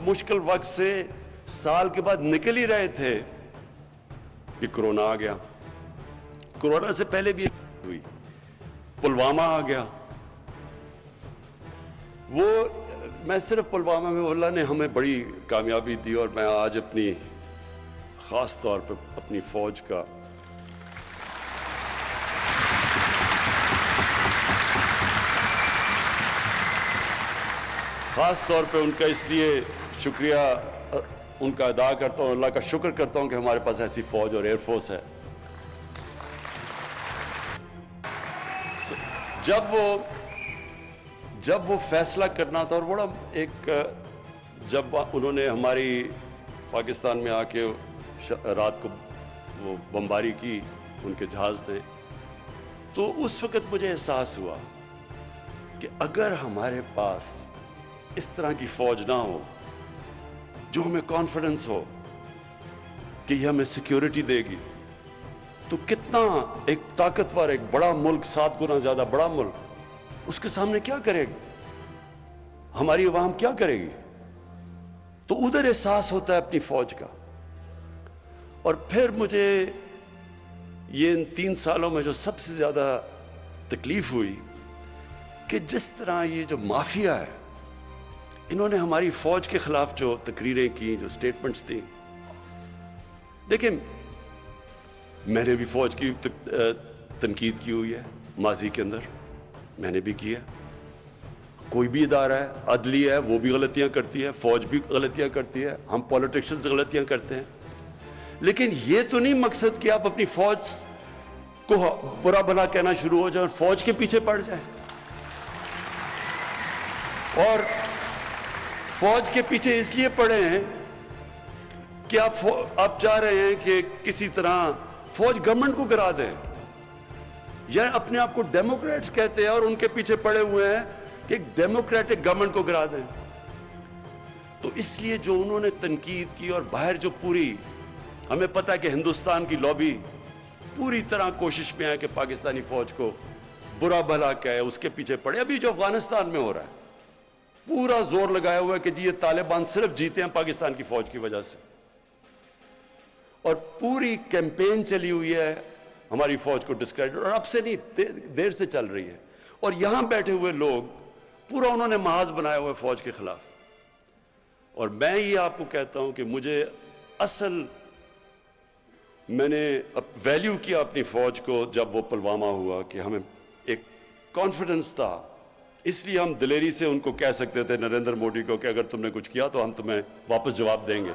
मुश्किल वक्त से साल के बाद निकल ही रहे थे कि कोरोना आ गया। कोरोना से पहले भी हुई, पुलवामा आ गया। वो मैं सिर्फ पुलवामा में अल्लाह ने हमें बड़ी कामयाबी दी और मैं आज अपनी खास तौर पर अपनी फौज का खास तौर पे उनका इसलिए शुक्रिया उनका अदा करता हूं, अल्लाह का शुक्र करता हूं कि हमारे पास ऐसी फौज और एयरफोर्स है। जब वो फैसला करना था और बड़ा जब उन्होंने हमारी पाकिस्तान में आके रात को वो बमबारी की उनके जहाज ने, तो उस वक्त मुझे एहसास हुआ कि अगर हमारे पास इस तरह की फौज ना हो जो हमें कॉन्फिडेंस हो कि ये हमें सिक्योरिटी देगी, तो कितना एक ताकतवर, एक बड़ा मुल्क, 7 गुना ज्यादा बड़ा मुल्क, उसके सामने क्या करेगी, हमारी अवाम क्या करेगी। तो उधर एहसास होता है अपनी फौज का। और फिर मुझे ये इन 3 सालों में जो सबसे ज्यादा तकलीफ हुई कि जिस तरह ये जो माफिया है, इन्होंने हमारी फौज के खिलाफ जो तकरीरें की, जो स्टेटमेंट्स दी। देखिए, मैंने भी फौज की तनकीद की हुई है माजी के अंदर, मैंने भी की है। कोई भी इदारा है, अदलिया है, वो भी गलतियां करती है, फौज भी गलतियां करती है, हम पॉलिटिशियंस गलतियां करते हैं। लेकिन ये तो नहीं मकसद कि आप अपनी फौज को बुरा भला कहना शुरू हो जाए और फौज के पीछे पड़ जाए। और फौज के पीछे इसलिए पड़े हैं कि आप चाह रहे हैं कि किसी तरह फौज गवर्नमेंट को गिरा दे, या अपने आप को डेमोक्रेट्स कहते हैं और उनके पीछे पड़े हुए हैं कि डेमोक्रेटिक गवर्नमेंट को गिरा दें। तो इसलिए जो उन्होंने तनकीद की, और बाहर जो पूरी, हमें पता है कि हिंदुस्तान की लॉबी पूरी तरह कोशिश में है कि पाकिस्तानी फौज को बुरा भला कहे, उसके पीछे पड़े। अभी जो अफगानिस्तान में हो रहा है, पूरा जोर लगाया हुआ है कि जी ये तालिबान सिर्फ जीते हैं पाकिस्तान की फौज की वजह से, और पूरी कैंपेन चली हुई है हमारी फौज को डिस्क्रेडिट, और अब से नहीं, देर से चल रही है। और यहां बैठे हुए लोग पूरा उन्होंने महाज बनाया हुआ है फौज के खिलाफ। और मैं ये आपको कहता हूं कि मुझे मैंने वैल्यू किया अपनी फौज को जब वो पुलवामा हुआ, कि हमें एक कॉन्फिडेंस था, इसलिए हम दिलेरी से उनको कह सकते थे, नरेंद्र मोदी को, कि अगर तुमने कुछ किया तो हम तुम्हें वापस जवाब देंगे।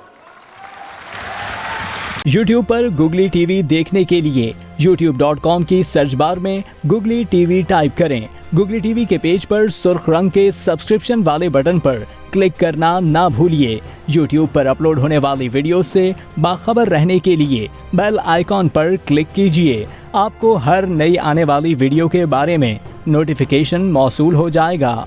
YouTube पर गुगली टीवी देखने के लिए youtube.com की सर्च बार में गुगली टीवी टाइप करें। गुगली टीवी के पेज पर सुर्ख रंग के सब्सक्रिप्शन वाले बटन पर क्लिक करना ना भूलिए। YouTube पर अपलोड होने वाली वीडियो से बाखबर रहने के लिए बेल आइकॉन पर क्लिक कीजिए। आपको हर नई आने वाली वीडियो के बारे में नोटिफिकेशन मौसूल हो जाएगा।